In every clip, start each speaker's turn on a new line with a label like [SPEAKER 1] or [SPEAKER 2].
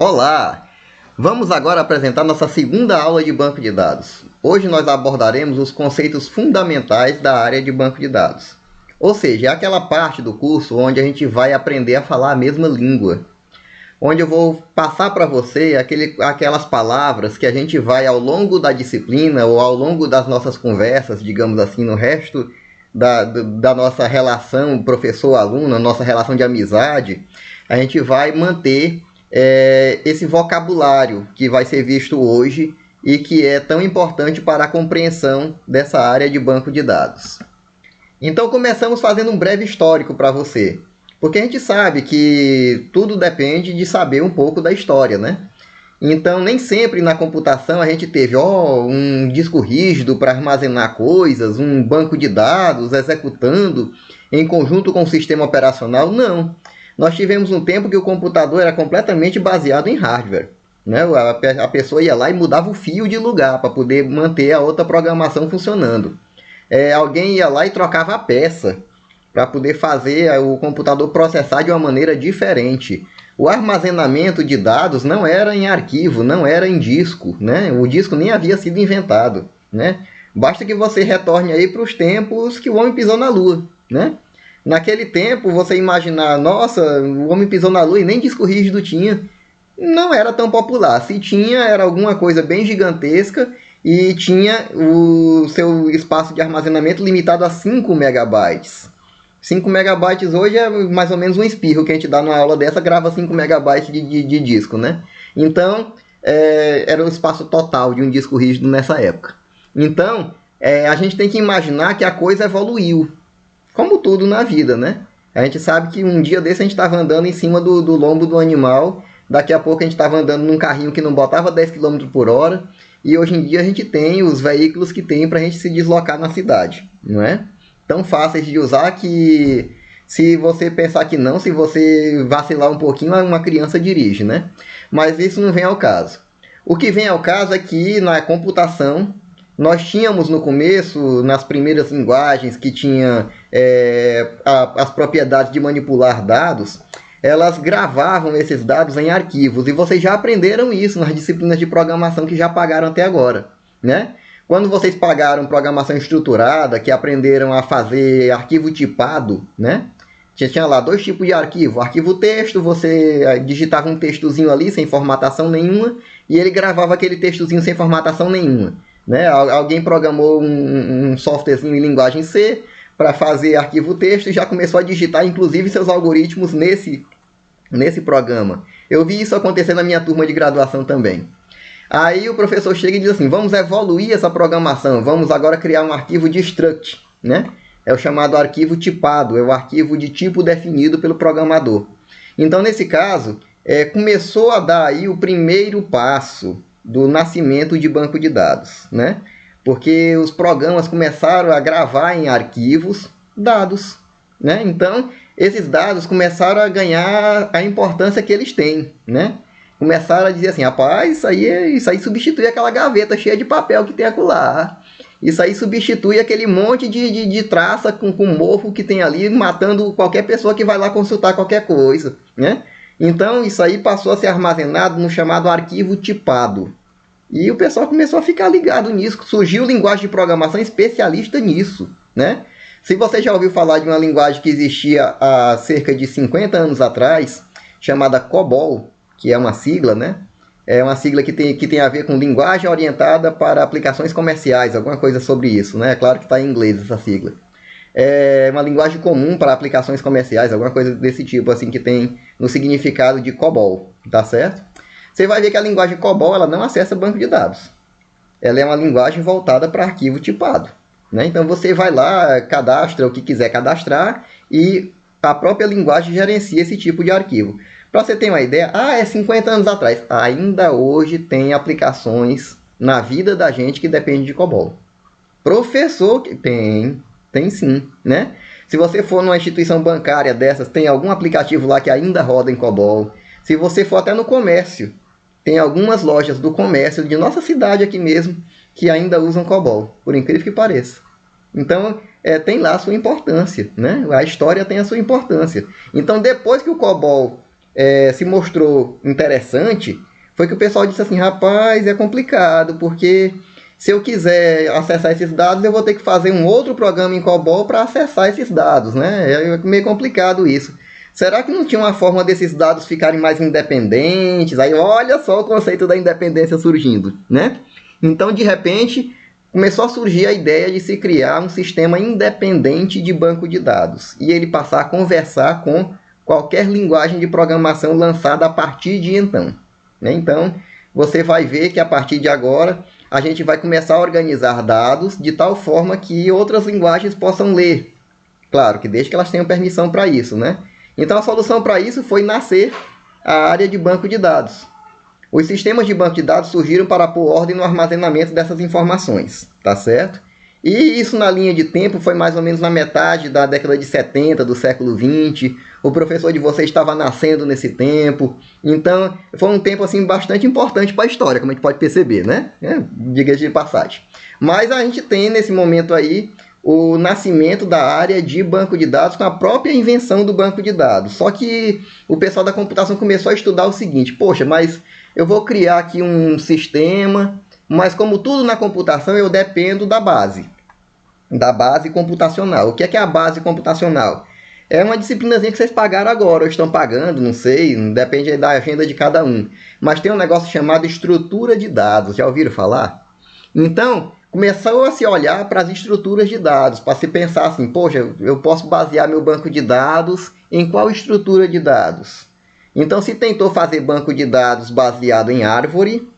[SPEAKER 1] Olá! Vamos agora apresentar nossa segunda aula de banco de dados. Hoje nós abordaremos os conceitos fundamentais da área de banco de dados. Ou seja, é aquela parte do curso onde a gente vai aprender a falar a mesma língua. Onde eu vou passar para você aquelas palavras que a gente vai ao longo da disciplina ou ao longo das nossas conversas, digamos assim, no resto da nossa relação professor-aluno, nossa relação de amizade, a gente vai manter esse vocabulário que vai ser visto hoje e que é tão importante para a compreensão dessa área de banco de dados. Então começamos fazendo um breve histórico para você, porque a gente sabe que tudo depende de saber um pouco da história, né? Então nem sempre na computação a gente teve um disco rígido para armazenar coisas, um banco de dados executando em conjunto com o sistema operacional, não. Nós tivemos um tempo que o computador era completamente baseado em hardware, né? A pessoa ia lá e mudava o fio de lugar para poder manter a outra programação funcionando. Alguém ia lá e trocava a peça para poder fazer o computador processar de uma maneira diferente. O armazenamento de dados não era em arquivo, não era em disco, né? O disco nem havia sido inventado, né? Basta que você retorne aí para os tempos que o homem pisou na Lua, né? Naquele tempo, você imaginar, nossa, o homem pisou na Lua e nem disco rígido tinha. Não era tão popular. Se tinha, era alguma coisa bem gigantesca e tinha o seu espaço de armazenamento limitado a 5 megabytes. 5 megabytes hoje é mais ou menos um espirro que a gente dá numa aula dessa, grava 5 megabytes de disco, né? Então, era o espaço total de um disco rígido nessa época. Então, a gente tem que imaginar que a coisa evoluiu. Como tudo na vida, né? A gente sabe que um dia desse a gente estava andando em cima do lombo do animal, daqui a pouco a gente estava andando num carrinho que não botava 10 km por hora, e hoje em dia a gente tem os veículos que tem para a gente se deslocar na cidade, não é? Tão fáceis de usar que, se você pensar que não, se você vacilar um pouquinho, uma criança dirige, né? Mas isso não vem ao caso. O que vem ao caso é que na computação, nós tínhamos no começo, nas primeiras linguagens que tinha as propriedades de manipular dados, elas gravavam esses dados em arquivos. E vocês já aprenderam isso nas disciplinas de programação que já pagaram até agora, né? Quando vocês pagaram programação estruturada, que aprenderam a fazer arquivo tipado, né? Tinha lá 2 tipos de arquivo. Arquivo texto, você digitava um textozinho ali sem formatação nenhuma, e ele gravava aquele textozinho sem formatação nenhuma, né? Alguém programou um softwarezinho em linguagem C para fazer arquivo texto e já começou a digitar, inclusive, seus algoritmos nesse programa. Eu vi isso acontecer na minha turma de graduação também. Aí o professor chega e diz assim, vamos evoluir essa programação, vamos agora criar um arquivo de struct, né? É o chamado arquivo tipado, é o arquivo de tipo definido pelo programador. Então, nesse caso, começou a dar aí o primeiro passo do nascimento de banco de dados, né? Porque os programas começaram a gravar em arquivos dados, né? Então, esses dados começaram a ganhar a importância que eles têm, né? Começaram a dizer assim, rapaz, isso aí substitui aquela gaveta cheia de papel que tem acolá. Isso aí substitui aquele monte de traça com mofo que tem ali, matando qualquer pessoa que vai lá consultar qualquer coisa, né? Então, isso aí passou a ser armazenado no chamado arquivo tipado. E o pessoal começou a ficar ligado nisso. Surgiu linguagem de programação especialista nisso, né? Se você já ouviu falar de uma linguagem que existia há cerca de 50 anos atrás, chamada COBOL, que é uma sigla, né? É uma sigla que tem a ver com linguagem orientada para aplicações comerciais, alguma coisa sobre isso, né? É claro que está em inglês essa sigla. É uma linguagem comum para aplicações comerciais, alguma coisa desse tipo, assim, que tem no significado de COBOL, tá certo? Você vai ver que a linguagem COBOL ela não acessa banco de dados. Ela é uma linguagem voltada para arquivo tipado, né? Então você vai lá, cadastra o que quiser cadastrar e a própria linguagem gerencia esse tipo de arquivo. Para você ter uma ideia, é 50 anos atrás. Ainda hoje tem aplicações na vida da gente que depende de COBOL. Professor, tem sim, né? Se você for numa instituição bancária dessas, tem algum aplicativo lá que ainda roda em COBOL. Se você for até no comércio, tem algumas lojas do comércio de nossa cidade aqui mesmo que ainda usam COBOL, por incrível que pareça. Então, tem lá a sua importância, né? A história tem a sua importância. Então, depois que o COBOL se mostrou interessante foi que o pessoal disse assim, rapaz, é complicado, porque se eu quiser acessar esses dados, eu vou ter que fazer um outro programa em COBOL para acessar esses dados, né? É meio complicado isso. Será que não tinha uma forma desses dados ficarem mais independentes? Aí olha só o conceito da independência surgindo, né? Então, de repente, começou a surgir a ideia de se criar um sistema independente de banco de dados e ele passar a conversar com qualquer linguagem de programação lançada a partir de então. Então, você vai ver que a partir de agora a gente vai começar a organizar dados de tal forma que outras linguagens possam ler. Claro, que desde que elas tenham permissão para isso, né? Então, a solução para isso foi nascer a área de banco de dados. Os sistemas de banco de dados surgiram para pôr ordem no armazenamento dessas informações, tá certo? E isso na linha de tempo foi mais ou menos na metade da década de 70 do século 20. O professor de vocês estava nascendo nesse tempo. Então, foi um tempo assim bastante importante para a história, como a gente pode perceber, né? Diga de passagem. Mas a gente tem nesse momento aí o nascimento da área de banco de dados com a própria invenção do banco de dados. Só que o pessoal da computação começou a estudar o seguinte, poxa, mas eu vou criar aqui um sistema, mas como tudo na computação eu dependo da base computacional. O que é a base computacional? É uma disciplinazinha que vocês pagaram agora, ou estão pagando, não sei, depende da agenda de cada um. Mas tem um negócio chamado estrutura de dados, já ouviram falar? Então, começou a se olhar para as estruturas de dados, para se pensar assim, poxa, eu posso basear meu banco de dados em qual estrutura de dados? Então, se tentou fazer banco de dados baseado em árvore,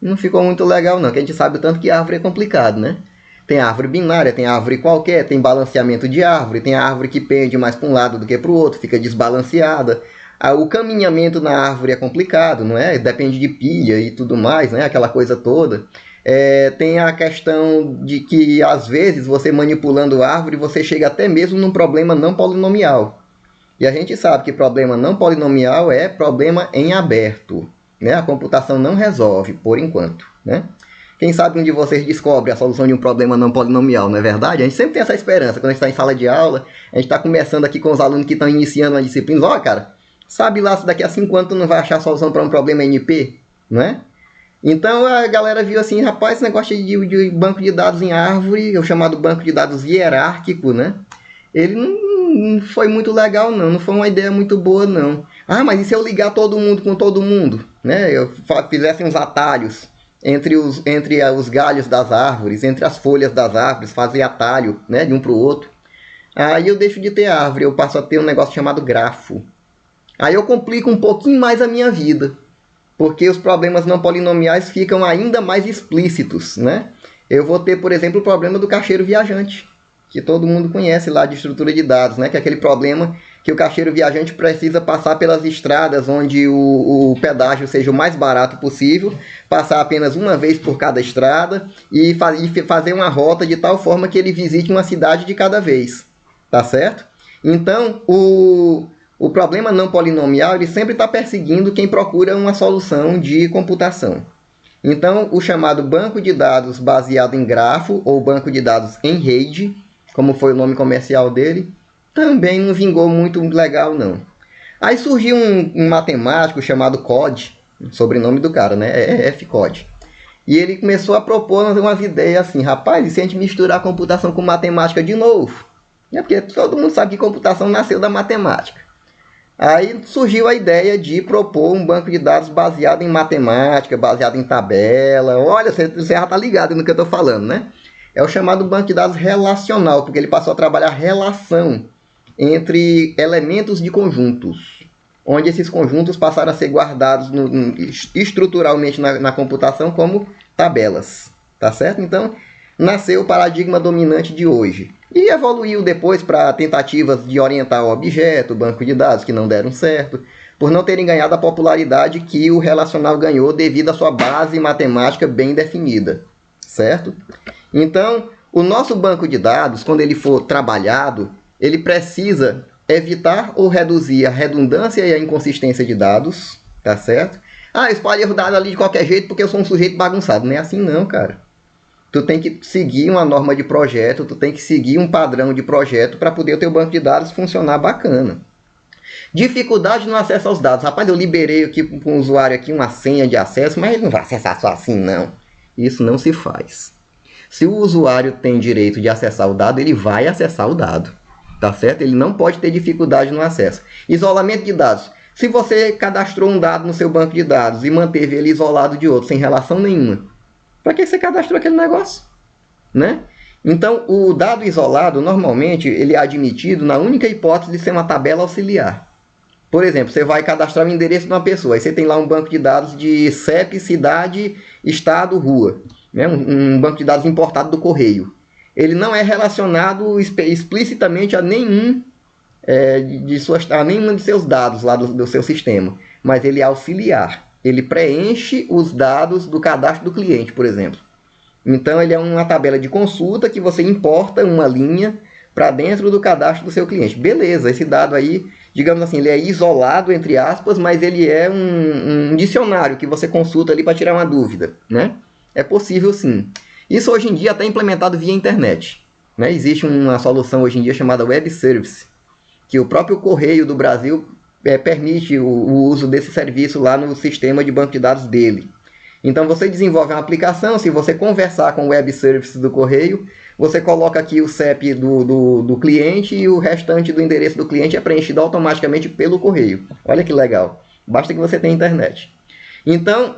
[SPEAKER 1] não ficou muito legal não, porque a gente sabe o tanto que árvore é complicado, né? Tem árvore binária, tem árvore qualquer, tem balanceamento de árvore, tem árvore que pende mais para um lado do que para o outro, fica desbalanceada. O caminhamento na árvore é complicado, não é? Depende de pilha e tudo mais, né? Aquela coisa toda. Tem a questão de que, às vezes, você manipulando a árvore, você chega até mesmo num problema não polinomial. E a gente sabe que problema não polinomial é problema em aberto, né? A computação não resolve, por enquanto, né? Quem sabe um de vocês descobre a solução de um problema não polinomial, não é verdade? A gente sempre tem essa esperança. Quando a gente está em sala de aula, a gente está conversando aqui com os alunos que estão iniciando uma disciplina. Ó, cara, sabe lá se daqui a 5 anos tu não vai achar a solução para um problema NP? Não é? Então a galera viu assim, rapaz, esse negócio de banco de dados em árvore, o chamado banco de dados hierárquico, né? Ele não foi muito legal, não foi uma ideia muito boa, não. Ah, mas e se eu ligar todo mundo com todo mundo? Né? Eu fizesse uns atalhos entre os galhos das árvores, entre as folhas das árvores, fazer atalho, né, de um para o outro. Aí eu deixo de ter árvore, eu passo a ter um negócio chamado grafo. Aí eu complico um pouquinho mais a minha vida, porque os problemas não polinomiais ficam ainda mais explícitos, né? Eu vou ter, por exemplo, o problema do caixeiro viajante, que todo mundo conhece lá de estrutura de dados, né? Que é aquele problema que o caixeiro viajante precisa passar pelas estradas onde o pedágio seja o mais barato possível, passar apenas uma vez por cada estrada e fazer uma rota de tal forma que ele visite uma cidade de cada vez, tá certo? Então, o problema não polinomial ele sempre está perseguindo quem procura uma solução de computação. Então, o chamado banco de dados baseado em grafo ou banco de dados em rede, como foi o nome comercial dele, também não vingou muito legal, não. Aí surgiu um matemático chamado Code, sobrenome do cara, né? É F-Code. E ele começou a propor umas ideias assim, rapaz, e se a gente misturar a computação com matemática de novo? Porque todo mundo sabe que computação nasceu da matemática. Aí surgiu a ideia de propor um banco de dados baseado em matemática, baseado em tabela. Olha, você já está ligado no que eu estou falando, né? É o chamado banco de dados relacional, porque ele passou a trabalhar relação entre elementos de conjuntos, onde esses conjuntos passaram a ser guardados estruturalmente na computação como tabelas, tá certo? Então, nasceu o paradigma dominante de hoje. E evoluiu depois para tentativas de orientar o objeto, o banco de dados, que não deram certo, por não terem ganhado a popularidade que o relacional ganhou devido à sua base matemática bem definida, certo? Então, o nosso banco de dados, quando ele for trabalhado, ele precisa evitar ou reduzir a redundância e a inconsistência de dados, tá certo? Ah, eu espalhei os dados ali de qualquer jeito porque eu sou um sujeito bagunçado. Não é assim não, cara. Tu tem que seguir uma norma de projeto, tu tem que seguir um padrão de projeto para poder o teu banco de dados funcionar bacana. Dificuldade no acesso aos dados. Rapaz, eu liberei aqui para um usuário aqui uma senha de acesso, mas ele não vai acessar só assim, não. Isso não se faz. Se o usuário tem direito de acessar o dado, ele vai acessar o dado. Tá certo? Ele não pode ter dificuldade no acesso. Isolamento de dados. Se você cadastrou um dado no seu banco de dados e manteve ele isolado de outro, sem relação nenhuma, para que você cadastrou aquele negócio? Né? Então, o dado isolado, normalmente, ele é admitido na única hipótese de ser uma tabela auxiliar. Por exemplo, você vai cadastrar o endereço de uma pessoa, aí você tem lá um banco de dados de CEP, cidade, estado, rua. Né? Um banco de dados importado do correio. Ele não é relacionado explicitamente a nenhum de seus dados lá do seu sistema, mas ele é auxiliar. Ele preenche os dados do cadastro do cliente, por exemplo. Então, ele é uma tabela de consulta que você importa uma linha para dentro do cadastro do seu cliente. Beleza, esse dado aí, digamos assim, ele é isolado, entre aspas, mas ele é um dicionário que você consulta ali para tirar uma dúvida, né? É possível sim. Isso hoje em dia está implementado via internet. Né? Existe uma solução hoje em dia chamada Web Service, que o próprio Correio do Brasil permite o uso desse serviço lá no sistema de banco de dados dele. Então você desenvolve uma aplicação, se você conversar com o Web Service do Correio, você coloca aqui o CEP do cliente e o restante do endereço do cliente é preenchido automaticamente pelo Correio. Olha que legal, basta que você tenha internet. Então,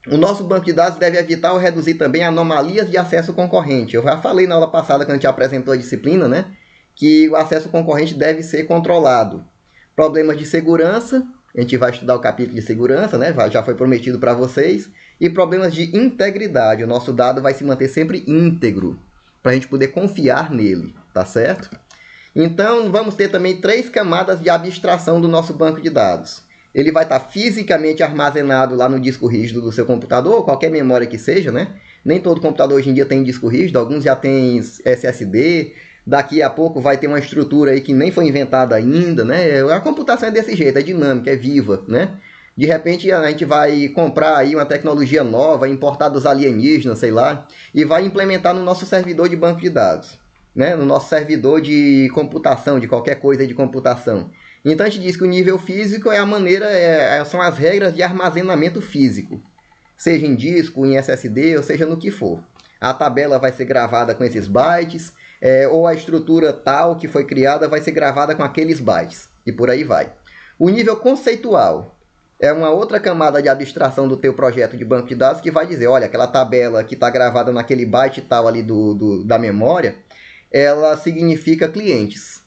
[SPEAKER 1] o nosso banco de dados deve evitar ou reduzir também anomalias de acesso concorrente. Eu já falei na aula passada, quando a gente apresentou a disciplina, né, que o acesso concorrente deve ser controlado. Problemas de segurança, a gente vai estudar o capítulo de segurança, né, já foi prometido para vocês. E problemas de integridade, o nosso dado vai se manter sempre íntegro, para a gente poder confiar nele, tá certo? Então, vamos ter também 3 camadas de abstração do nosso banco de dados. Ele vai estar fisicamente armazenado lá no disco rígido do seu computador, ou qualquer memória que seja, né? Nem todo computador hoje em dia tem disco rígido, alguns já tem SSD, daqui a pouco vai ter uma estrutura aí que nem foi inventada ainda, né? A computação é desse jeito, é dinâmica, é viva, né? De repente a gente vai comprar aí uma tecnologia nova, importar dos alienígenas, sei lá, e vai implementar no nosso servidor de banco de dados, né? No nosso servidor de computação, de qualquer coisa de computação. Então a gente diz que o nível físico é a maneira, são as regras de armazenamento físico, seja em disco, em SSD, ou seja no que for. A tabela vai ser gravada com esses bytes, ou a estrutura tal que foi criada vai ser gravada com aqueles bytes, e por aí vai. O nível conceitual é uma outra camada de abstração do teu projeto de banco de dados que vai dizer, olha, aquela tabela que está gravada naquele byte tal ali da memória, ela significa clientes.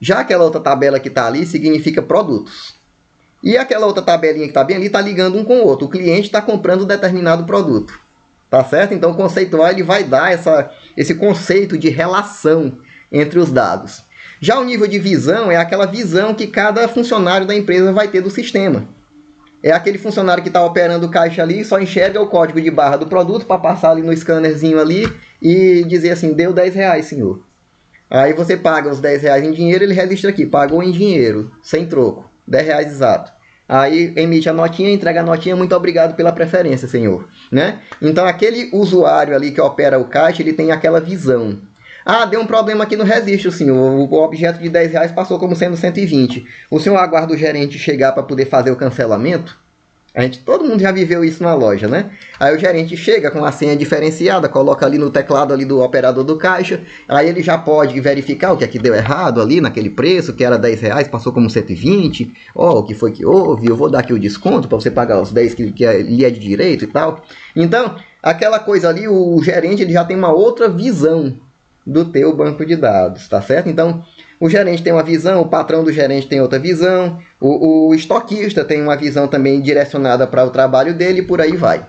[SPEAKER 1] Já aquela outra tabela que está ali significa produtos. E aquela outra tabelinha que está bem ali está ligando um com o outro. O cliente está comprando um determinado produto. Tá certo? Então o conceitual ele vai dar esse conceito de relação entre os dados. Já o nível de visão é aquela visão que cada funcionário da empresa vai ter do sistema. É aquele funcionário que está operando o caixa ali e só enxerga o código de barra do produto para passar ali no scannerzinho ali e dizer assim, deu R$10, senhor. Aí você paga os R$10 em dinheiro, ele registra aqui, pagou em dinheiro, sem troco, R$10 exato. Aí emite a notinha, entrega a notinha, muito obrigado pela preferência, senhor. Né? Então aquele usuário ali que opera o caixa, ele tem aquela visão. Ah, deu um problema aqui no registro, senhor. O objeto de R$10 passou como sendo 120. O senhor aguarda o gerente chegar para poder fazer o cancelamento? Todo mundo já viveu isso na loja, né? Aí o gerente chega com a senha diferenciada, coloca ali no teclado ali do operador do caixa, aí ele já pode verificar o que é que deu errado ali naquele preço, que era R$10, passou como 120. Ó, o que foi que houve? Eu vou dar aqui o desconto para você pagar os 10 que lhe é de direito e tal. Então, aquela coisa ali, o gerente ele já tem uma outra visão do teu banco de dados, tá certo? Então, o gerente tem uma visão, o patrão do gerente tem outra visão, o estoquista tem uma visão também direcionada para o trabalho dele e por aí vai.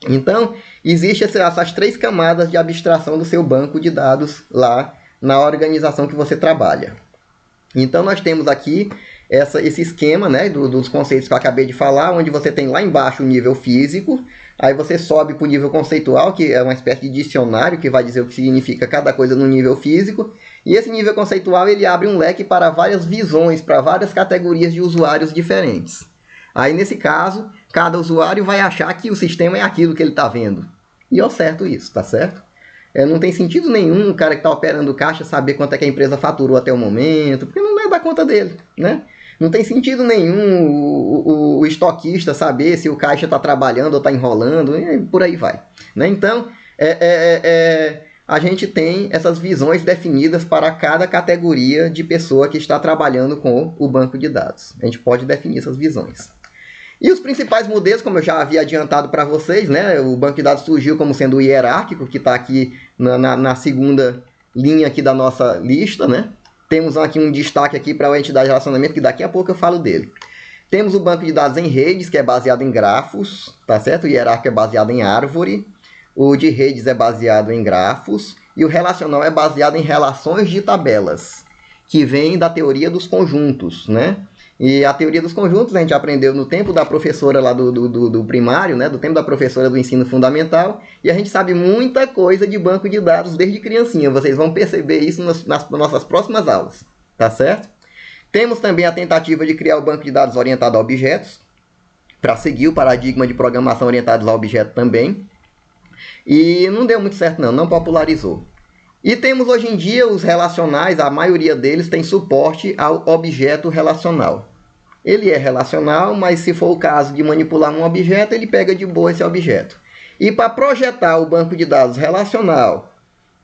[SPEAKER 1] Então, existem essas 3 camadas de abstração do seu banco de dados lá na organização que você trabalha. Então, nós temos aqui esse esquema, né, dos conceitos que eu acabei de falar, onde você tem lá embaixo o nível físico, aí você sobe para o nível conceitual, que é uma espécie de dicionário que vai dizer o que significa cada coisa no nível físico, e esse nível conceitual ele abre um leque para várias visões, para várias categorias de usuários diferentes. Aí nesse caso, cada usuário vai achar que o sistema é aquilo que ele está vendo, e eu certo isso, tá certo? Não tem sentido nenhum o cara que está operando caixa saber quanto é que a empresa faturou até o momento, porque não é da conta dele, né? Não tem sentido nenhum o estoquista saber se o caixa está trabalhando ou está enrolando, e por aí vai. Né? Então, a gente tem essas visões definidas para cada categoria de pessoa que está trabalhando com o banco de dados. A gente pode definir essas visões. E os principais modelos, como eu já havia adiantado para vocês, né? O banco de dados surgiu como sendo o hierárquico, que está aqui na segunda linha aqui da nossa lista, né? Temos aqui um destaque aqui para a entidade de relacionamento, que daqui a pouco eu falo dele. Temos o banco de dados em redes, que é baseado em grafos, tá certo? O hierárquico é baseado em árvore, o de redes é baseado em grafos, e o relacional é baseado em relações de tabelas, que vem da teoria dos conjuntos, né? E a teoria dos conjuntos a gente aprendeu no tempo da professora lá do primário, né? Do tempo da professora do ensino fundamental, e a gente sabe muita coisa de banco de dados desde criancinha. Vocês vão perceber isso nas nossas próximas aulas, tá certo? Temos também a tentativa de criar o banco de dados orientado a objetos, para seguir o paradigma de programação orientado a objetos também. E não deu muito certo não popularizou. E temos hoje em dia os relacionais, a maioria deles tem suporte ao objeto relacional. Ele é relacional, mas se for o caso de manipular um objeto, ele pega de boa esse objeto. E para projetar o banco de dados relacional,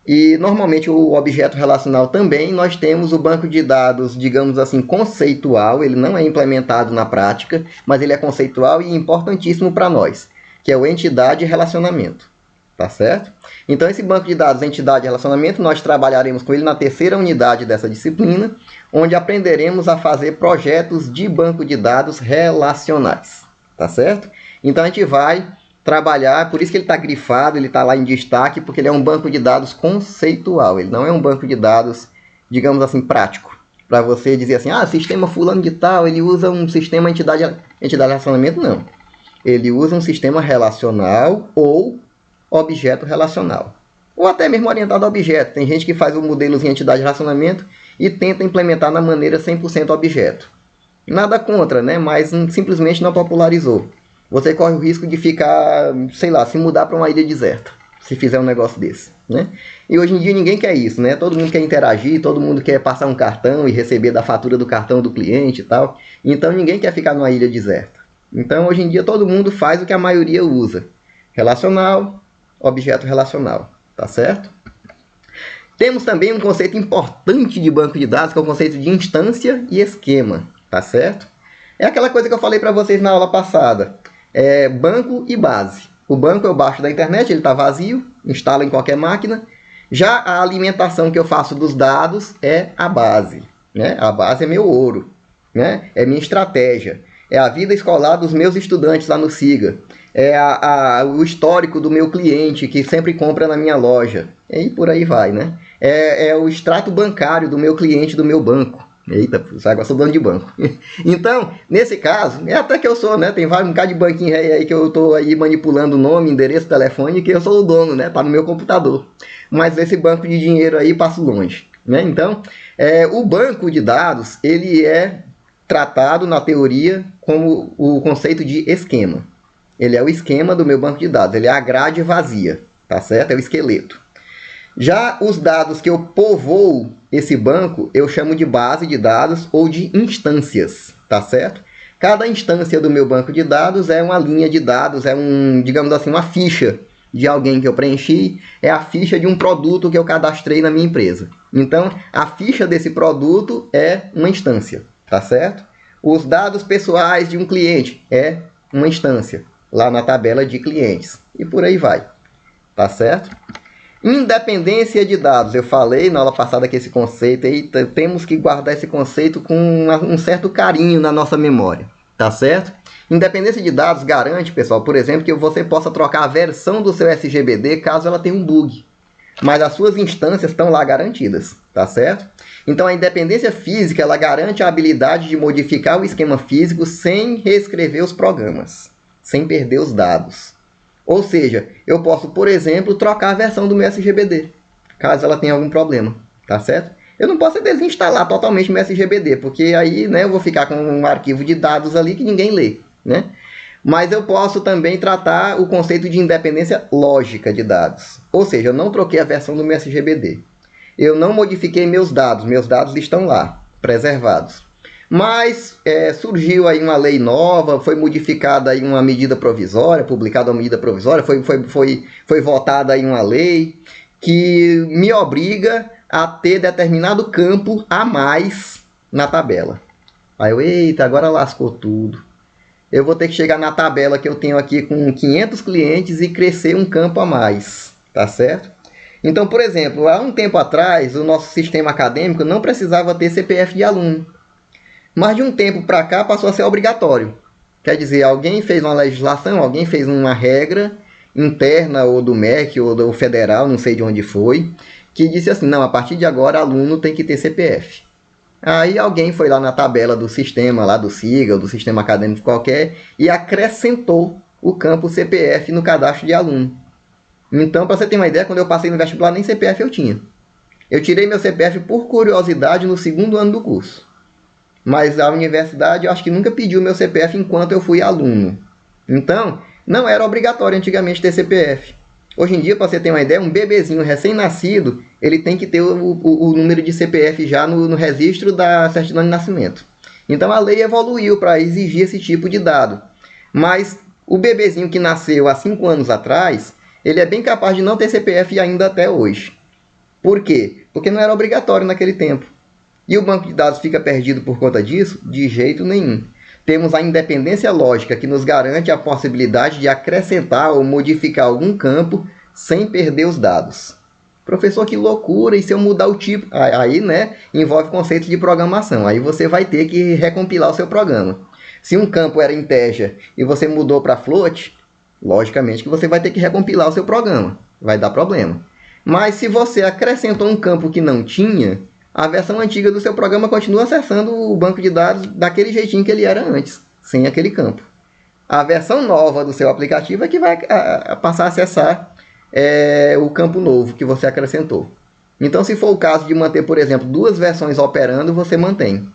[SPEAKER 1] e normalmente o objeto relacional também, nós temos o banco de dados, digamos assim, conceitual. Ele não é implementado na prática, mas ele é conceitual e importantíssimo para nós, que é o entidade e relacionamento. Tá certo? Então, esse banco de dados, entidade e relacionamento, nós trabalharemos com ele na terceira unidade dessa disciplina, onde aprenderemos a fazer projetos de banco de dados relacionais. Tá certo? Então, a gente vai trabalhar, por isso que ele está grifado, ele está lá em destaque, porque ele é um banco de dados conceitual. Ele não é um banco de dados, digamos assim, prático. Para você dizer assim, sistema fulano de tal, ele usa um sistema entidade e relacionamento, não. Ele usa um sistema relacional ou objeto relacional. Ou até mesmo orientado a objeto. Tem gente que faz o modelo em entidade de relacionamento e tenta implementar na maneira 100% objeto. Nada contra, né? Mas simplesmente não popularizou. Você corre o risco de ficar, sei lá, se mudar para uma ilha deserta, se fizer um negócio desse, né? E hoje em dia ninguém quer isso, né? Todo mundo quer interagir, todo mundo quer passar um cartão e receber da fatura do cartão do cliente e tal. Então ninguém quer ficar numa ilha deserta. Então hoje em dia todo mundo faz o que a maioria usa. Relacional, objeto relacional, tá certo? Temos também um conceito importante de banco de dados, que é o conceito de instância e esquema, tá certo? É aquela coisa que eu falei para vocês na aula passada, banco e base. O banco eu baixo da internet, ele está vazio, instalo em qualquer máquina. Já a alimentação que eu faço dos dados é a base, né? A base é meu ouro, né? É minha estratégia. É a vida escolar dos meus estudantes lá no SIGA. É o histórico do meu cliente que sempre compra na minha loja. E por aí vai, né? É o extrato bancário do meu cliente do meu banco. Eita, agora sou dono de banco. Então, nesse caso, até que eu sou, né? Tem um bocado de banquinho aí que eu estou aí manipulando o nome, endereço, telefone, que eu sou o dono, né? Tá no meu computador. Mas esse banco de dinheiro aí passo longe, né? Então, o banco de dados, ele é tratado na teoria como o conceito de esquema. Ele é o esquema do meu banco de dados, ele é a grade vazia, tá certo? É o esqueleto. Já os dados que eu povoo esse banco, eu chamo de base de dados ou de instâncias, tá certo? Cada instância do meu banco de dados é uma linha de dados, digamos assim, uma ficha de alguém que eu preenchi, é a ficha de um produto que eu cadastrei na minha empresa. Então, a ficha desse produto é uma instância, tá certo? Os dados pessoais de um cliente é uma instância, lá na tabela de clientes. E por aí vai, tá certo? Independência de dados. Eu falei na aula passada que esse conceito aí, temos que guardar esse conceito com um certo carinho na nossa memória, tá certo? Independência de dados garante, pessoal, por exemplo, que você possa trocar a versão do seu SGBD caso ela tenha um bug. Mas as suas instâncias estão lá garantidas, tá certo? Então a independência física, ela garante a habilidade de modificar o esquema físico sem reescrever os programas, sem perder os dados. Ou seja, eu posso, por exemplo, trocar a versão do meu SGBD, caso ela tenha algum problema, tá certo? Eu não posso desinstalar totalmente meu SGBD, porque aí, né, eu vou ficar com um arquivo de dados ali que ninguém lê, né? Mas eu posso também tratar o conceito de independência lógica de dados. Ou seja, eu não troquei a versão do meu SGBD. Eu não modifiquei meus dados estão lá, preservados. Mas surgiu aí uma lei nova, foi modificada aí uma medida provisória, publicada uma medida provisória, foi votada aí uma lei que me obriga a ter determinado campo a mais na tabela. Aí eu, eita, agora lascou tudo. Eu vou ter que chegar na tabela que eu tenho aqui com 500 clientes e crescer um campo a mais, tá certo? Então, por exemplo, há um tempo atrás, o nosso sistema acadêmico não precisava ter CPF de aluno. Mas de um tempo para cá passou a ser obrigatório. Quer dizer, alguém fez uma legislação, alguém fez uma regra interna ou do MEC ou do federal, não sei de onde foi, que disse assim, não, a partir de agora aluno tem que ter CPF. Aí alguém foi lá na tabela do sistema, lá do SIGA, ou do sistema acadêmico qualquer, e acrescentou o campo CPF no cadastro de aluno. Então, para você ter uma ideia, quando eu passei no vestibular, nem CPF eu tinha. Eu tirei meu CPF por curiosidade no segundo ano do curso. Mas a universidade, eu acho que nunca pediu meu CPF enquanto eu fui aluno. Então, não era obrigatório antigamente ter CPF. Hoje em dia, para você ter uma ideia, um bebezinho recém-nascido, ele tem que ter o número de CPF já no registro da certidão de nascimento. Então, a lei evoluiu para exigir esse tipo de dado. Mas o bebezinho que nasceu há 5 anos atrás, ele é bem capaz de não ter CPF ainda até hoje. Por quê? Porque não era obrigatório naquele tempo. E o banco de dados fica perdido por conta disso? De jeito nenhum. Temos a independência lógica que nos garante a possibilidade de acrescentar ou modificar algum campo sem perder os dados. Professor, que loucura! E se eu mudar o tipo? Aí, né, envolve conceitos de programação. Aí você vai ter que recompilar o seu programa. Se um campo era integer e você mudou para float, logicamente que você vai ter que recompilar o seu programa. Vai dar problema. Mas se você acrescentou um campo que não tinha, a versão antiga do seu programa continua acessando o banco de dados daquele jeitinho que ele era antes, sem aquele campo. A versão nova do seu aplicativo é que vai passar a acessar o campo novo que você acrescentou. Então, se for o caso de manter, por exemplo, 2 versões operando, você mantém,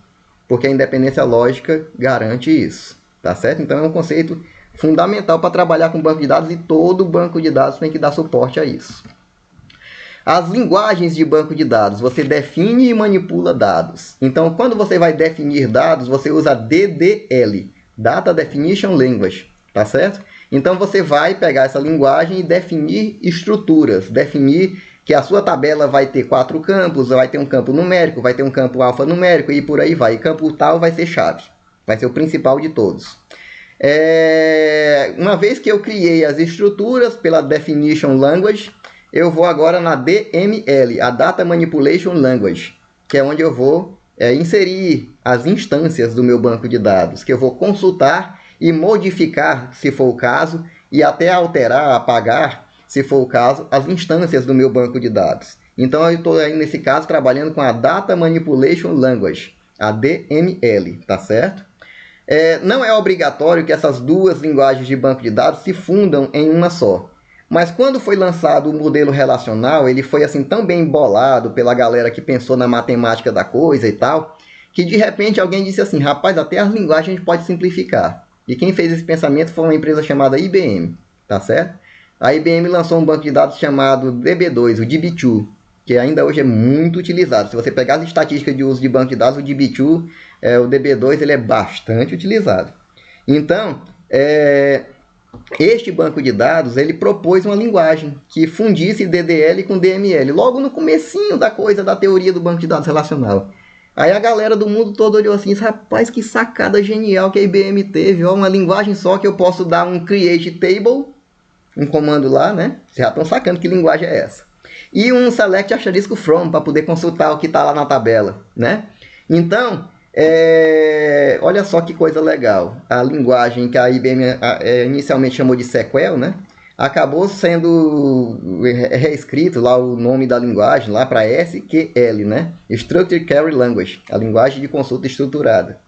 [SPEAKER 1] porque a independência lógica garante isso, tá certo? Então, é um conceito fundamental para trabalhar com banco de dados e todo banco de dados tem que dar suporte a isso. As linguagens de banco de dados, você define e manipula dados. Então, quando você vai definir dados, você usa DDL, Data Definition Language, tá certo? Então, você vai pegar essa linguagem e definir estruturas, definir que a sua tabela vai ter 4 campos, vai ter um campo numérico, vai ter um campo alfanumérico e por aí vai. E campo tal vai ser chave, vai ser o principal de todos. Uma vez que eu criei as estruturas pela Definition Language, eu vou agora na DML, a Data Manipulation Language, que é onde eu vou inserir as instâncias do meu banco de dados, que eu vou consultar e modificar, se for o caso, e até alterar, apagar, se for o caso, as instâncias do meu banco de dados. Então, eu estou aí, nesse caso, trabalhando com a Data Manipulation Language, a DML, tá certo? Não é obrigatório que essas 2 linguagens de banco de dados se fundam em uma só. Mas quando foi lançado o modelo relacional, ele foi assim tão bem bolado pela galera que pensou na matemática da coisa e tal, que de repente alguém disse assim, rapaz, até as linguagens a gente pode simplificar. E quem fez esse pensamento foi uma empresa chamada IBM, tá certo? A IBM lançou um banco de dados chamado DB2, o DB2, que ainda hoje é muito utilizado. Se você pegar as estatísticas de uso de banco de dados, o DB2, o DB2, ele é bastante utilizado. Então, este banco de dados, ele propôs uma linguagem que fundisse DDL com DML, logo no comecinho da coisa, da teoria do banco de dados relacional. Aí a galera do mundo todo olhou assim, rapaz, que sacada genial que a IBM teve, ó, uma linguagem só que eu posso dar um create table, um comando lá, né? Vocês já estão sacando que linguagem é essa. E um select asterisco from, para poder consultar o que está lá na tabela, né? Então, olha só que coisa legal. A linguagem que a IBM inicialmente chamou de SQL, né? Acabou sendo reescrito lá o nome da linguagem lá para SQL, né? Structured Query Language, a linguagem de consulta estruturada.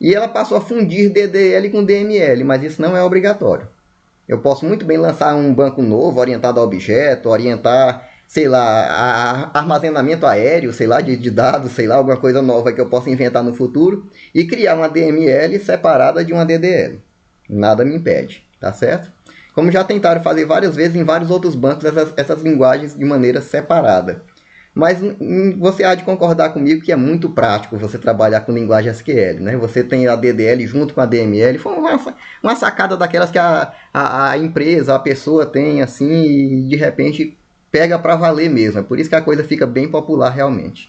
[SPEAKER 1] E ela passou a fundir DDL com DML, mas isso não é obrigatório. Eu posso muito bem lançar um banco novo, orientado a objeto, orientar, sei lá, armazenamento aéreo, sei lá, de dados, sei lá, alguma coisa nova que eu possa inventar no futuro, e criar uma DML separada de uma DDL. Nada me impede, tá certo? Como já tentaram fazer várias vezes em vários outros bancos essas linguagens de maneira separada. Mas você há de concordar comigo que é muito prático você trabalhar com linguagem SQL, né? Você tem a DDL junto com a DML, foi uma sacada daquelas que a empresa, a pessoa tem, assim, e de repente pega para valer mesmo. É por isso que a coisa fica bem popular realmente.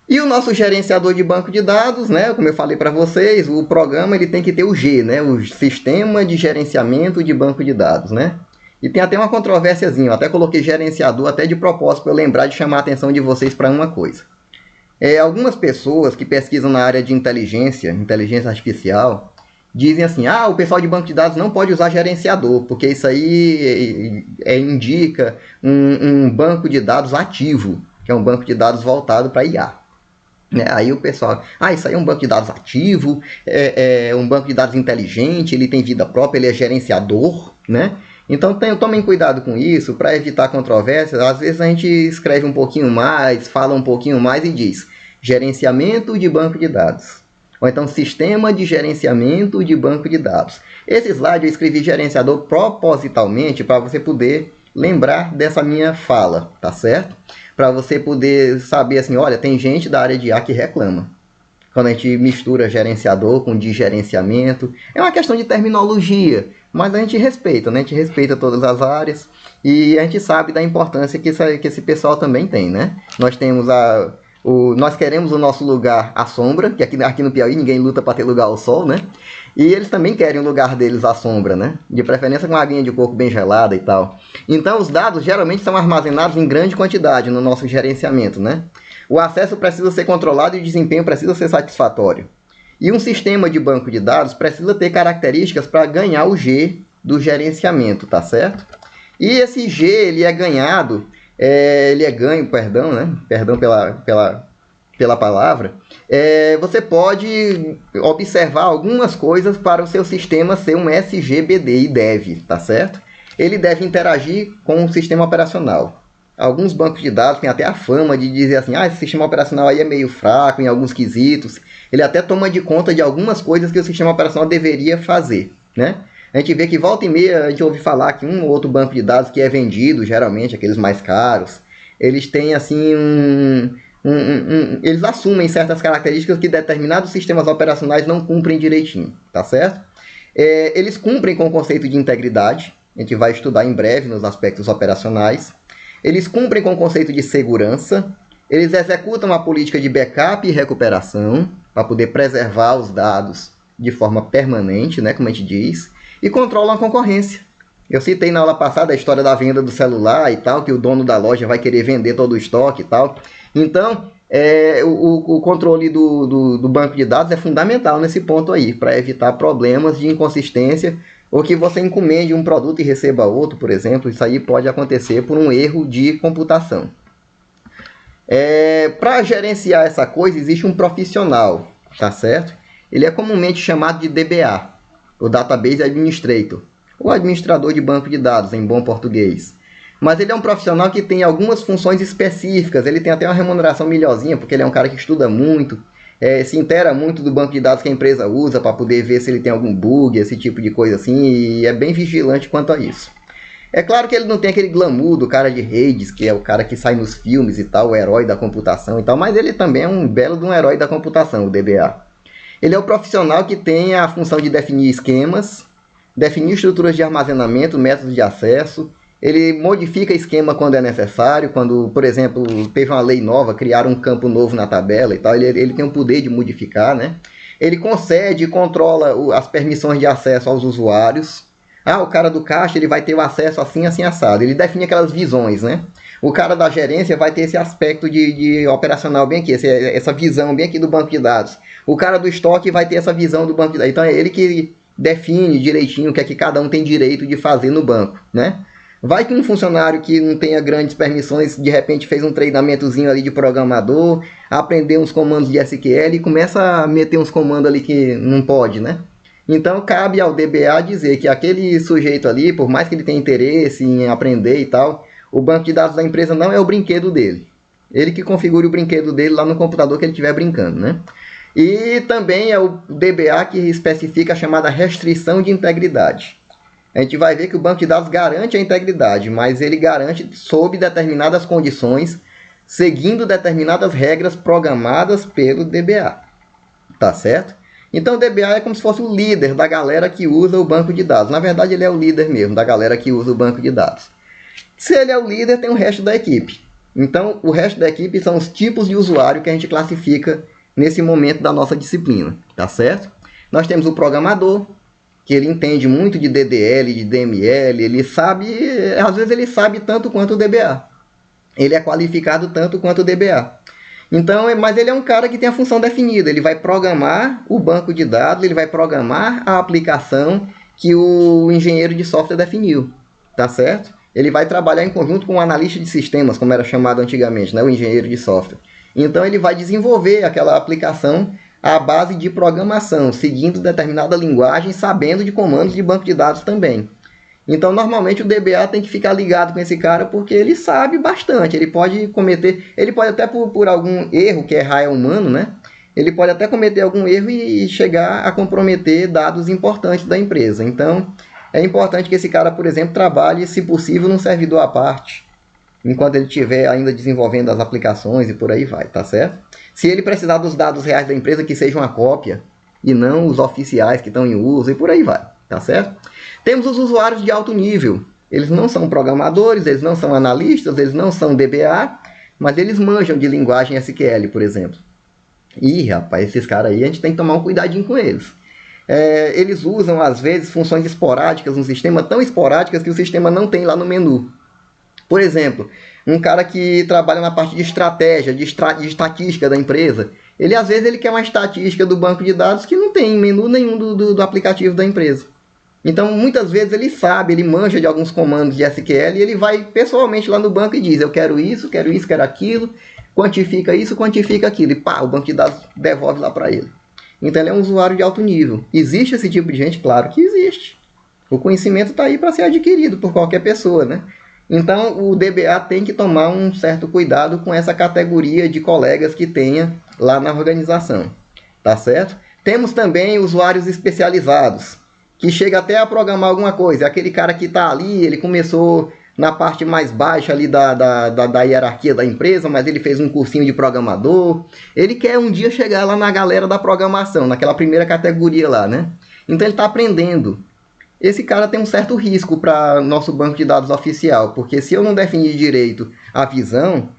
[SPEAKER 1] E o nosso gerenciador de banco de dados, né, como eu falei para vocês, o programa ele tem que ter o G, né, o Sistema de Gerenciamento de Banco de Dados, né? E tem até uma controvérsiazinha, eu até coloquei gerenciador até de propósito para eu lembrar de chamar a atenção de vocês para uma coisa. Algumas pessoas que pesquisam na área de inteligência artificial, dizem assim, o pessoal de banco de dados não pode usar gerenciador, porque isso aí indica um banco de dados ativo, que é um banco de dados voltado para IA. Aí o pessoal, isso aí é um banco de dados ativo, é um banco de dados inteligente, ele tem vida própria, ele é gerenciador, né? Então tomem cuidado com isso, para evitar controvérsias. Às vezes a gente escreve um pouquinho mais, fala um pouquinho mais e diz gerenciamento de banco de dados. Ou então sistema de gerenciamento de banco de dados. Esse slide eu escrevi gerenciador propositalmente para você poder lembrar dessa minha fala, tá certo? Para você poder saber assim, olha, tem gente da área de IA que reclama. Quando a gente mistura gerenciador com de gerenciamento, é uma questão de terminologia, mas a gente respeita, né? A gente respeita todas as áreas e a gente sabe da importância que esse pessoal também tem, né? Nós temos nós queremos o nosso lugar à sombra, que aqui no Piauí ninguém luta para ter lugar ao sol, né? E eles também querem o lugar deles à sombra, né? De preferência com uma aguinha de coco bem gelada e tal. Então os dados geralmente são armazenados em grande quantidade no nosso gerenciamento, né? O acesso precisa ser controlado e o desempenho precisa ser satisfatório. E um sistema de banco de dados precisa ter características para ganhar o G do gerenciamento, tá certo? E esse G, ele é ganho, né? Perdão pela palavra. Você pode observar algumas coisas para o seu sistema ser um SGBD e deve, tá certo? Ele deve interagir com o sistema operacional. Alguns bancos de dados têm até a fama de dizer assim, esse sistema operacional aí é meio fraco em alguns quesitos. Ele até toma de conta de algumas coisas que o sistema operacional deveria fazer, né? A gente vê que volta e meia a gente ouve falar que um ou outro banco de dados que é vendido, geralmente aqueles mais caros, eles têm assim eles assumem certas características que determinados sistemas operacionais não cumprem direitinho, tá certo? Eles cumprem com o conceito de integridade, a gente vai estudar em breve nos aspectos operacionais. Eles cumprem com o conceito de segurança, eles executam a política de backup e recuperação, para poder preservar os dados de forma permanente, né, como a gente diz, e controlam a concorrência. Eu citei na aula passada a história da venda do celular e tal, que o dono da loja vai querer vender todo o estoque e tal. Então, o controle do banco de dados é fundamental nesse ponto aí, para evitar problemas de inconsistência, ou que você encomende um produto e receba outro, por exemplo. Isso aí pode acontecer por um erro de computação. Para gerenciar essa coisa, existe um profissional, tá certo? Ele é comumente chamado de DBA, o Database Administrator, ou administrador de banco de dados, em bom português. Mas ele é um profissional que tem algumas funções específicas, ele tem até uma remuneração melhorzinha, porque ele é um cara que estuda muito, se inteira muito do banco de dados que a empresa usa para poder ver se ele tem algum bug, esse tipo de coisa assim, e é bem vigilante quanto a isso. É claro que ele não tem aquele glamour do cara de redes, que é o cara que sai nos filmes e tal, o herói da computação e tal, mas ele também é um belo de um herói da computação, o DBA. Ele é o profissional que tem a função de definir esquemas, definir estruturas de armazenamento, métodos de acesso. Ele modifica esquema quando é necessário, quando, por exemplo, teve uma lei nova, criaram um campo novo na tabela e tal, ele tem o poder de modificar, né? Ele concede e controla as permissões de acesso aos usuários. O cara do caixa ele vai ter o acesso assim, assim, assado. Ele define aquelas visões, né? O cara da gerência vai ter esse aspecto de operacional bem aqui, essa visão bem aqui do banco de dados. O cara do estoque vai ter essa visão do banco de dados. Então é ele que define direitinho o que é que cada um tem direito de fazer no banco, né? Vai que um funcionário que não tenha grandes permissões, de repente fez um treinamentozinho ali de programador, aprendeu uns comandos de SQL e começa a meter uns comandos ali que não pode, né? Então cabe ao DBA dizer que aquele sujeito ali, por mais que ele tenha interesse em aprender e tal, o banco de dados da empresa não é o brinquedo dele. Ele que configure o brinquedo dele lá no computador que ele estiver brincando, né? E também é o DBA que especifica a chamada restrição de integridade. A gente vai ver que o banco de dados garante a integridade, mas ele garante sob determinadas condições, seguindo determinadas regras programadas pelo DBA, tá certo? Então o DBA é como se fosse o líder da galera que usa o banco de dados. Na verdade ele é o líder mesmo da galera que usa o banco de dados. Se ele é o líder, tem o resto da equipe. Então o resto da equipe são os tipos de usuário que a gente classifica nesse momento da nossa disciplina, tá certo? Nós temos o programador, que ele entende muito de DDL, de DML, ele sabe, às vezes ele sabe tanto quanto o DBA. Ele é qualificado tanto quanto o DBA. Então, mas ele é um cara que tem a função definida, ele vai programar o banco de dados, ele vai programar a aplicação que o engenheiro de software definiu, tá certo? Ele vai trabalhar em conjunto com o analista de sistemas, como era chamado antigamente, né? O engenheiro de software. Então ele vai desenvolver aquela aplicação à base de programação, seguindo determinada linguagem, sabendo de comandos de banco de dados também. Então, normalmente o DBA tem que ficar ligado com esse cara porque ele sabe bastante. Ele pode cometer, ele pode até por algum erro, que errar é humano, né? Ele pode até cometer algum erro e chegar a comprometer dados importantes da empresa. Então, é importante que esse cara, por exemplo, trabalhe, se possível, num servidor à parte, enquanto ele estiver ainda desenvolvendo as aplicações e por aí vai, tá certo? Se ele precisar dos dados reais da empresa, que seja uma cópia e não os oficiais que estão em uso e por aí vai, tá certo? Temos os usuários de alto nível. Eles não são programadores, eles não são analistas, eles não são DBA, mas eles manjam de linguagem SQL, por exemplo. Ih, rapaz, esses caras aí a gente tem que tomar um cuidadinho com eles. Eles usam, às vezes, funções esporádicas no sistema, tão esporádicas que o sistema não tem lá no menu. Por exemplo, um cara que trabalha na parte de estratégia, de estatística da empresa, ele às vezes ele quer uma estatística do banco de dados que não tem menu nenhum do aplicativo da empresa. Então, muitas vezes ele sabe, ele manja de alguns comandos de SQL e ele vai pessoalmente lá no banco e diz, eu quero isso, quero aquilo, quantifica isso, quantifica aquilo. E pá, o banco de dados devolve lá para ele. Então, ele é um usuário de alto nível. Existe esse tipo de gente? Claro que existe. O conhecimento está aí para ser adquirido por qualquer pessoa, né? Então, o DBA tem que tomar um certo cuidado com essa categoria de colegas que tenha lá na organização, tá certo? Temos também usuários especializados, que chega até a programar alguma coisa. É aquele cara que está ali, ele começou na parte mais baixa ali da hierarquia da empresa, mas ele fez um cursinho de programador. Ele quer um dia chegar lá na galera da programação, naquela primeira categoria lá, né? Então ele está aprendendo. Esse cara tem um certo risco para nosso banco de dados oficial, porque se eu não definir direito a visão,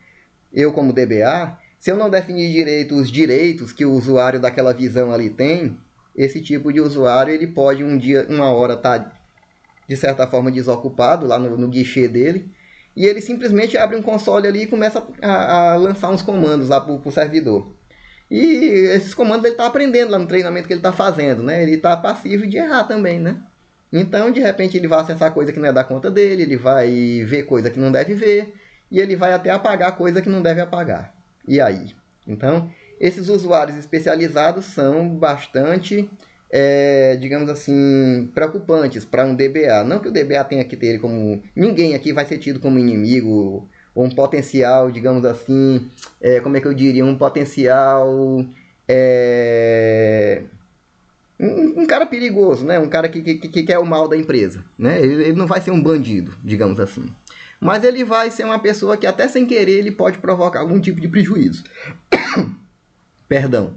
[SPEAKER 1] eu como DBA, se eu não definir direito os direitos que o usuário daquela visão ali tem, esse tipo de usuário ele pode um dia, uma hora estar de certa forma desocupado lá no guichê dele, e ele simplesmente abre um console ali e começa a lançar uns comandos lá para o servidor. E esses comandos ele está aprendendo lá no treinamento que ele está fazendo, né? Ele está passivo de errar também, né? Então, de repente, ele vai acessar coisa que não é da conta dele, ele vai ver coisa que não deve ver, e ele vai até apagar coisa que não deve apagar. E aí? Então, esses usuários especializados são bastante, digamos assim, preocupantes para um DBA. Não que o DBA tenha que ter ele como... Ninguém aqui vai ser tido como inimigo, ou um potencial, digamos assim, como é que eu diria? Um potencial... Um cara perigoso, né? Um cara que quer o mal da empresa, né? Ele não vai ser um bandido, digamos assim. Mas ele vai ser uma pessoa que até sem querer ele pode provocar algum tipo de prejuízo. Perdão.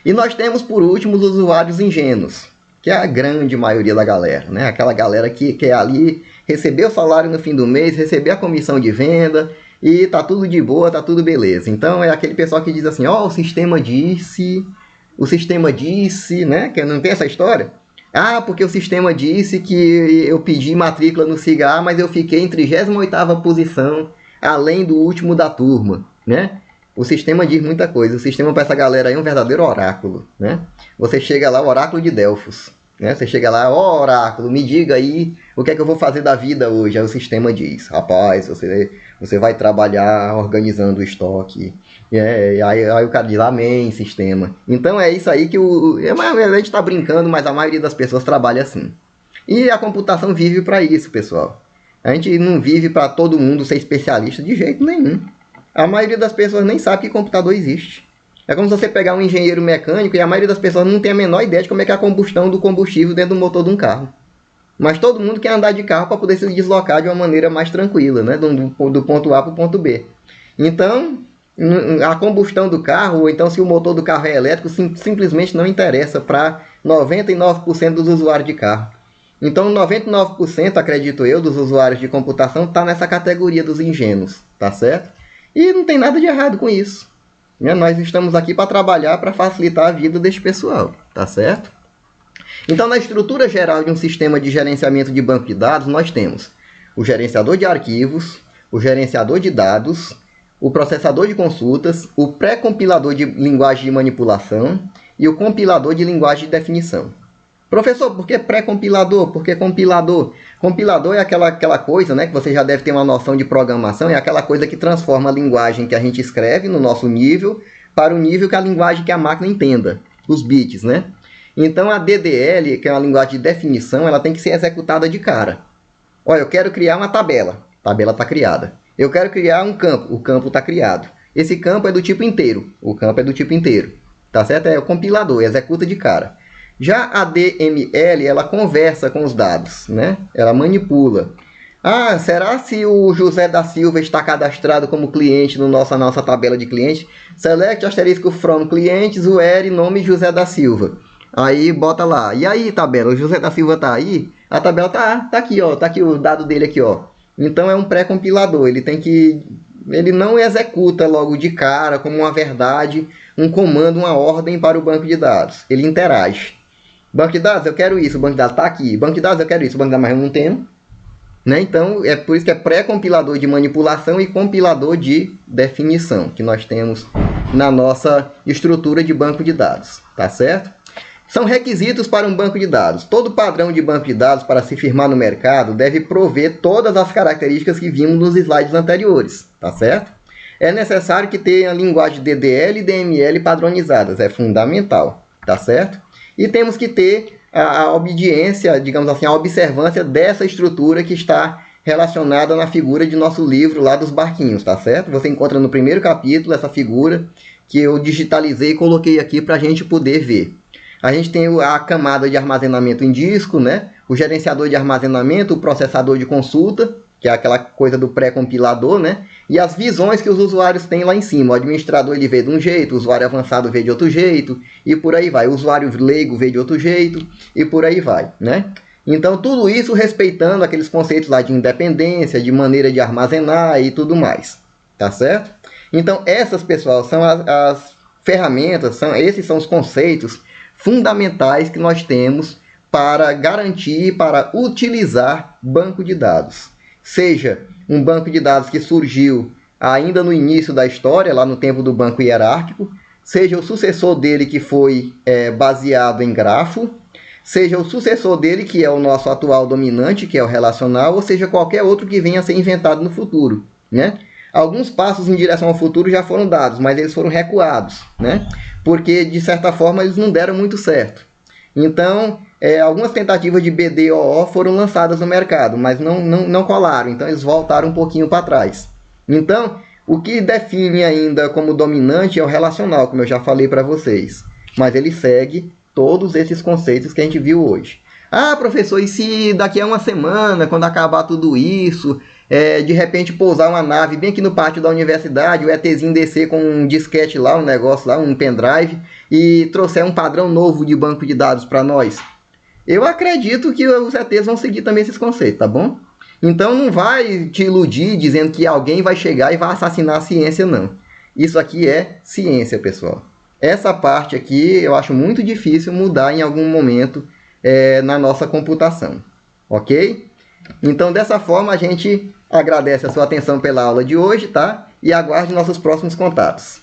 [SPEAKER 1] E nós temos por último os usuários ingênuos, que é a grande maioria da galera, né? Aquela galera que quer ali receber o salário no fim do mês, receber a comissão de venda e tá tudo de boa, tá tudo beleza. Então é aquele pessoal que diz assim, ó, o sistema disse, né? Que não tem essa história? Ah, porque o sistema disse que eu pedi matrícula no CIGA, mas eu fiquei em 38ª posição, além do último da turma, né? O sistema diz muita coisa. O sistema para essa galera aí é um verdadeiro oráculo, né? Você chega lá, o oráculo de Delfos, né? Você chega lá, ó oráculo, me diga aí o que é que eu vou fazer da vida hoje. Aí o sistema diz, rapaz, você vai trabalhar organizando o estoque. Aí o cara diz, amém, sistema. Então é isso aí que a gente está brincando, mas a maioria das pessoas trabalha assim. E a computação vive para isso, pessoal. A gente não vive para todo mundo ser especialista de jeito nenhum. A maioria das pessoas nem sabe que computador existe. É como se você pegar um engenheiro mecânico e a maioria das pessoas não tem a menor ideia de como é que é a combustão do combustível dentro do motor de um carro. Mas todo mundo quer andar de carro para poder se deslocar de uma maneira mais tranquila, né? Do ponto A para o ponto B. Então, a combustão do carro, ou então se o motor do carro é elétrico, simplesmente não interessa para 99% dos usuários de carro. Então, 99%, acredito eu, dos usuários de computação está nessa categoria dos ingênuos, tá certo? E não tem nada de errado com isso. Nós estamos aqui para trabalhar, para facilitar a vida desse pessoal, tá certo? Então, na estrutura geral de um sistema de gerenciamento de banco de dados, nós temos o gerenciador de arquivos, o gerenciador de dados, o processador de consultas, o pré-compilador de linguagem de manipulação e o compilador de linguagem de definição. Professor, por que pré-compilador? Por que compilador? Compilador é aquela coisa, né, que você já deve ter uma noção de programação, é aquela coisa que transforma a linguagem que a gente escreve no nosso nível para o nível que a linguagem que a máquina entenda, os bits, né? Então a DDL, que é uma linguagem de definição, ela tem que ser executada de cara. Olha, eu quero criar uma tabela, a tabela está criada. Eu quero criar um campo, o campo está criado. Esse campo é do tipo inteiro, o campo é do tipo inteiro. Tá certo? É o compilador, executa de cara. Já a DML, ela conversa com os dados, né? Ela manipula. Ah, será se o José da Silva está cadastrado como cliente no nossa tabela de cliente? Select asterisco from clientes, where nome José da Silva. Aí bota lá. E aí, tabela, o José da Silva tá aí? A tabela tá aqui, ó. Tá aqui o dado dele aqui, ó. Então é um pré-compilador. Ele não executa logo de cara, como uma verdade, um comando, uma ordem para o banco de dados. Ele interage. Banco de dados, eu quero isso. O banco de dados está aqui. Banco de dados, eu quero isso. O banco de dados, mas eu não tenho. Né? Então, é por isso que é pré-compilador de manipulação e compilador de definição, que nós temos na nossa estrutura de banco de dados. Tá certo? São requisitos para um banco de dados. Todo padrão de banco de dados para se firmar no mercado deve prover todas as características que vimos nos slides anteriores. Tá certo? É necessário que tenha a linguagem DDL e DML padronizadas. É fundamental. Tá certo? E temos que ter a obediência, digamos assim, a observância dessa estrutura que está relacionada na figura de nosso livro lá dos barquinhos, tá certo? Você encontra no primeiro capítulo essa figura que eu digitalizei e coloquei aqui para a gente poder ver. A gente tem a camada de armazenamento em disco, né? O gerenciador de armazenamento, o processador de consulta, que é aquela coisa do pré-compilador, né? E as visões que os usuários têm lá em cima. O administrador ele vê de um jeito, o usuário avançado vê de outro jeito, e por aí vai. O usuário leigo vê de outro jeito, e por aí vai, né? Então, tudo isso respeitando aqueles conceitos lá de independência, de maneira de armazenar e tudo mais, tá certo? Então, essas, pessoal, são as ferramentas, esses são os conceitos fundamentais que nós temos para garantir, para utilizar banco de dados. Seja um banco de dados que surgiu ainda no início da história, lá no tempo do banco hierárquico, seja o sucessor dele que foi baseado em grafo, seja o sucessor dele que é o nosso atual dominante, que é o relacional, ou seja qualquer outro que venha a ser inventado no futuro, né? Alguns passos em direção ao futuro já foram dados, mas eles foram recuados, né? Porque, de certa forma, eles não deram muito certo. Então, algumas tentativas de BDOO foram lançadas no mercado, mas não colaram. Então, eles voltaram um pouquinho para trás. Então, o que define ainda como dominante é o relacional, como eu já falei para vocês. Mas ele segue todos esses conceitos que a gente viu hoje. Ah, professor, e se daqui a uma semana, quando acabar tudo isso, de repente pousar uma nave bem aqui no pátio da universidade, o ETzinho descer com um disquete lá, um negócio lá, um pendrive, e trouxer um padrão novo de banco de dados para nós? Eu acredito que os ETs vão seguir também esses conceitos, tá bom? Então não vai te iludir dizendo que alguém vai chegar e vai assassinar a ciência, não. Isso aqui é ciência, pessoal. Essa parte aqui eu acho muito difícil mudar em algum momento na nossa computação, ok? Então, dessa forma, a gente agradece a sua atenção pela aula de hoje, tá? E aguarde nossos próximos contatos.